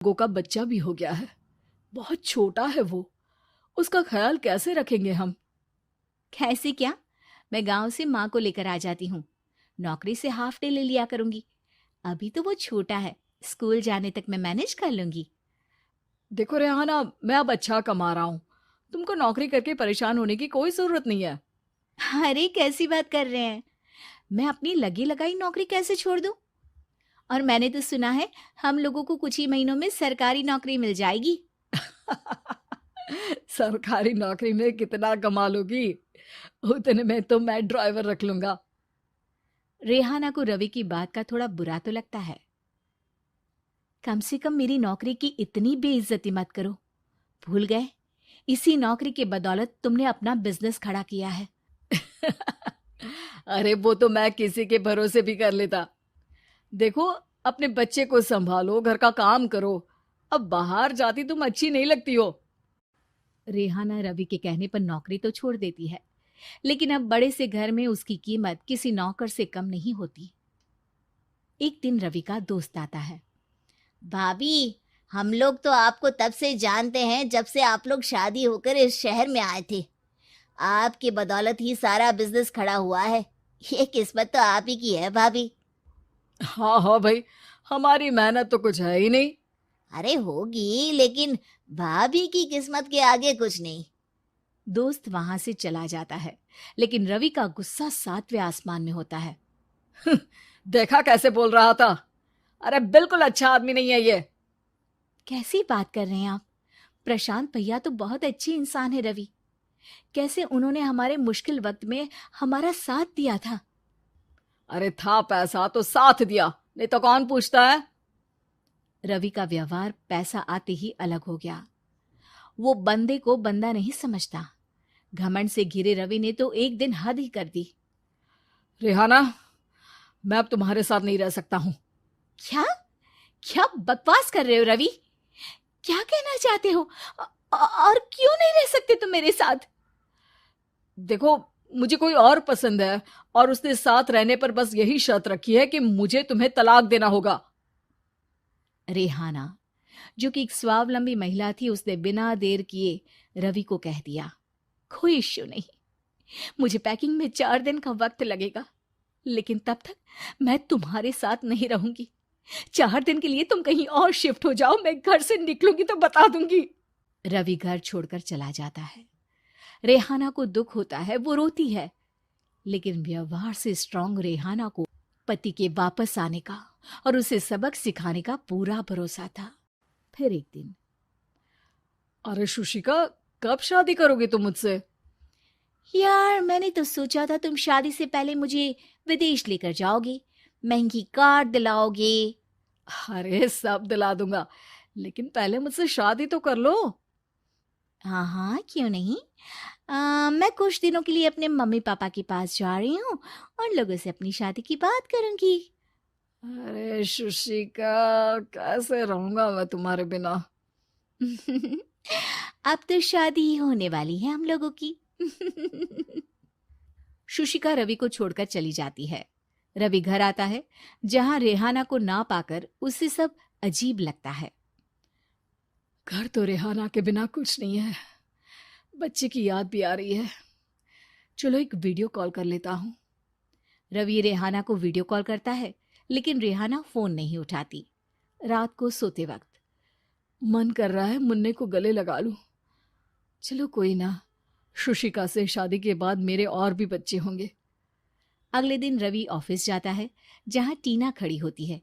लोगों का बच्चा भी हो गया है। बहुत छोटा है वो, उसका ख्याल कैसे रखेंगे हम? कैसे क्या? मैं गांव से माँ को लेकर आ जाती हूँ। नौकरी से हाफ डे ले लिया करूंगी। अभी तो वो छोटा है, स्कूल जाने तक मैं मैनेज कर लूंगी। देखो रेहाना, मैं अब अच्छा कमा रहा हूँ, तुमको नौकरी करके परेशान होने की कोई जरूरत नहीं है। अरे कैसी बात कर रहे हैं? मैं अपनी लगी लगाई नौकरी कैसे छोड़ दूं? और मैंने तो सुना है हम लोगों को कुछ ही महीनों में सरकारी नौकरी मिल जाएगी। सरकारी नौकरी में कितना कमा लोगी? उतने में तो मैं ड्राइवर रख लूंगा। रेहाना को रवि की बात का थोड़ा बुरा तो लगता है। कम से कम मेरी नौकरी की इतनी बेइज्जती मत करो। भूल गए, इसी नौकरी के बदौलत तुमने अपना बिजनेस खड़ा किया है। अरे वो तो मैं किसी के भरोसे भी कर लेता। देखो, अपने बच्चे को संभालो, घर का काम करो। अब बाहर जाती तुम अच्छी नहीं लगती हो। रेहाना रवि के कहने पर नौकरी तो छोड़ देती है, लेकिन अब बड़े से घर में उसकी कीमत किसी नौकर से कम नहीं होती। एक दिन रवि का दोस्त आता है। भाभी, हम लोग तो आपको तब से जानते हैं जब से आप लोग शादी होकर इस शहर में आए थे। आपकी बदौलत ही सारा बिजनेस खड़ा हुआ है। ये किस्मत तो आप ही की है भाभी। हाँ हाँ भाई, हमारी मेहनत तो कुछ है ही नहीं। अरे होगी, लेकिन भाभी की किस्मत के आगे कुछ नहीं। दोस्त वहां से चला जाता है, लेकिन रवि का गुस्सा सातवें आसमान में होता है। देखा कैसे बोल रहा था? अरे बिल्कुल अच्छा आदमी नहीं है ये। कैसी बात कर रहे हैं आप? प्रशांत भैया तो बहुत अच्छे इंसान है रवि। कैसे उन्होंने हमारे मुश्किल वक्त में हमारा साथ दिया था। अरे था पैसा तो साथ दिया, नहीं तो कौन पूछता है? रवि का व्यवहार पैसा आते ही अलग हो गया। वो बंदे को बंदा नहीं समझता। घमंड से घिरे रवि ने तो एक दिन हद ही कर दी। रेहाना, मैं अब तुम्हारे साथ नहीं रह सकता हूँ। क्या? क्या बकवास कर रहे हो रवि? क्या कहना चाहते हो? और क्यों नहीं रह सकते तुम मेरे साथ? देखो, मुझे कोई और पसंद है, और उसने साथ रहने पर बस यही शर्त रखी है कि मुझे तुम्हें तलाक देना होगा। रेहाना, जो कि एक स्वावलंबी महिला थी, उसने बिना देर किए रवि को कह दिया, कोई इश्यू नहीं, मुझे पैकिंग में 4 दिन का वक्त लगेगा, लेकिन तब तक मैं तुम्हारे साथ नहीं रहूंगी। 4 दिन के लिए तुम कहीं और शिफ्ट हो जाओ, मैं घर से निकलूंगी तो बता दूंगी। रवि घर छोड़कर चला जाता है। रेहाना को दुख होता है, वो रोती है, लेकिन व्यवहार से स्ट्रांग रेहाना को पति के वापस आने का और उसे सबक सिखाने का पूरा भरोसा था। फिर एक दिन, अरे शुशिका, कब शादी करोगे तुम मुझसे? यार मैंने तो सोचा था तुम शादी से पहले मुझे विदेश लेकर जाओगे, महंगी कार दिलाओगे। अरे सब दिला दूंगा, लेकिन पहले मुझसे शादी तो कर लो। हाँ हाँ, क्यों नहीं। मैं कुछ दिनों के लिए अपने मम्मी पापा के पास जा रही हूँ और लोगों से अपनी शादी की बात करूंगी। अरे शुशिका, कैसे रहूंगा मैं तुम्हारे बिना? अब तो शादी ही होने वाली है हम लोगों की। शुशिका रवि को छोड़कर चली जाती है। रवि घर आता है, जहां रेहाना को ना पाकर उसे सब अजीब लगता है। घर तो रेहाना के बिना कुछ नहीं है। बच्चे की याद भी आ रही है। चलो एक वीडियो कॉल कर लेता हूँ। रवि रेहाना को वीडियो कॉल करता है, लेकिन रेहाना फोन नहीं उठाती। रात को सोते वक्त मन कर रहा है मुन्ने को गले लगा लूं। चलो कोई ना, शुशिका से शादी के बाद मेरे और भी बच्चे होंगे। अगले दिन रवि ऑफिस जाता है, जहां टीना खड़ी होती है।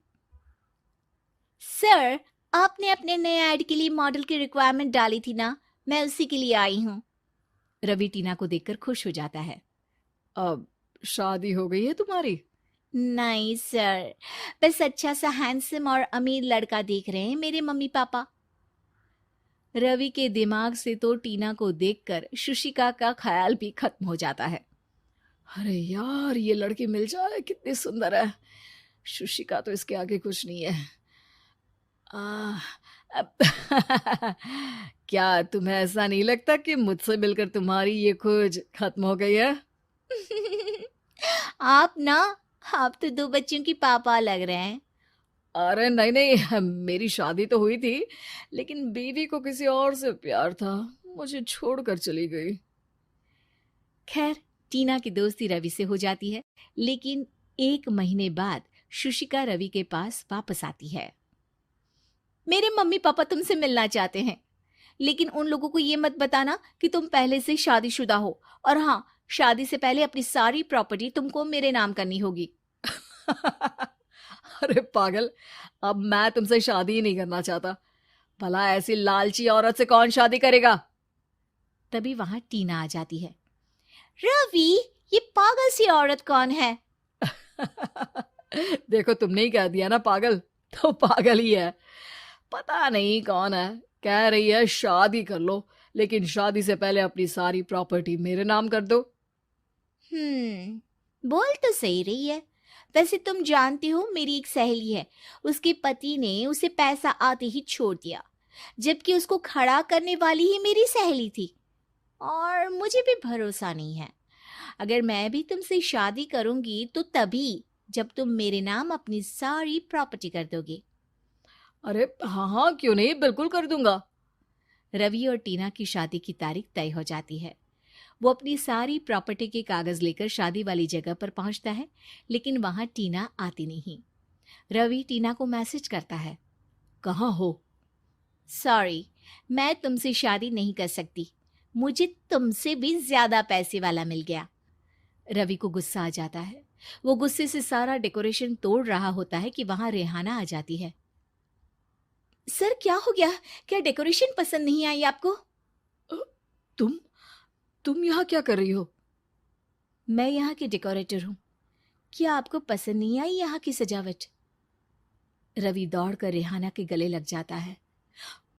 सर, आपने अपने नए ऐड के लिए मॉडल की रिक्वायरमेंट डाली थी ना, मैं उसी के लिए आई हूँ। रवि टीना को देखकर खुश हो जाता है। अब शादी हो गई है तुम्हारी? नहीं सर, बस अच्छा सा हैंडसम और अमीर लड़का देख रहे हैं मेरे मम्मी पापा। रवि के दिमाग से तो टीना को देखकर शुशिका का ख्याल भी खत्म हो जाता है। अरे यार, ये लड़की मिल जाए कितनी सुंदर है। शुशिका तो इसके आगे कुछ नहीं है। आ, अब क्या तुम्हें ऐसा नहीं लगता कि मुझसे मिलकर तुम्हारी ये खोज खत्म हो गई है? आप ना, आप तो 2 बच्चों की पापा लग रहे हैं। अरे नहीं नहीं, मेरी शादी तो हुई थी, लेकिन बीवी को किसी और से प्यार था, मुझे छोड़कर चली गई। खैर, टीना की दोस्ती रवि से हो जाती है, लेकिन 1 महीने बाद शुशिका रवि के पास वापस आती है। मेरे मम्मी पापा तुमसे मिलना चाहते हैं, लेकिन उन लोगों को ये मत बताना कि तुम पहले से शादीशुदा हो, और हाँ, शादी से पहले अपनी सारी प्रॉपर्टी तुमको मेरे नाम करनी होगी। अरे पागल, अब मैं तुमसे शादी ही नहीं करना चाहता। भला ऐसी लालची औरत से कौन शादी करेगा? तभी वहां टीना आ जाती है। रवि, ये पागल सी औरत कौन है? देखो, तुमने ही कह दिया ना पागल, तो पागल ही है। पता नहीं कौन है, कह रही है शादी कर लो, लेकिन शादी से पहले अपनी सारी प्रॉपर्टी मेरे नाम कर दो। बोल तो सही रही है। वैसे तुम जानती हो, मेरी एक सहेली है, उसके पति ने उसे पैसा आते ही छोड़ दिया, जबकि उसको खड़ा करने वाली ही मेरी सहेली थी। और मुझे भी भरोसा नहीं है। अगर मैं भी तुमसे शादी करूंगी तो तभी जब तुम मेरे नाम अपनी सारी प्रॉपर्टी कर दोगे। अरे हाँ हाँ, क्यों नहीं, बिल्कुल कर दूंगा। रवि और टीना की शादी की तारीख तय हो जाती है। वो अपनी सारी प्रॉपर्टी के कागज लेकर शादी वाली जगह पर पहुंचता है, लेकिन वहां टीना आती नहीं। रवि टीना को मैसेज करता है। कहाँ हो? सॉरी, मैं तुमसे शादी नहीं कर सकती, मुझे तुमसे भी ज्यादा पैसे वाला मिल गया। रवि को गुस्सा आ जाता है। वो गुस्से से सारा डेकोरेशन तोड़ रहा होता है कि वहां रेहाना आ जाती है। सर, क्या हो गया? क्या डेकोरेशन पसंद नहीं आई आपको? अ, तुम यहाँ क्या कर रही हो? मैं यहाँ की डेकोरेटर हूँ। क्या आपको पसंद नहीं आई यहाँ की सजावट? रवि दौड़कर रेहाना के गले लग जाता है।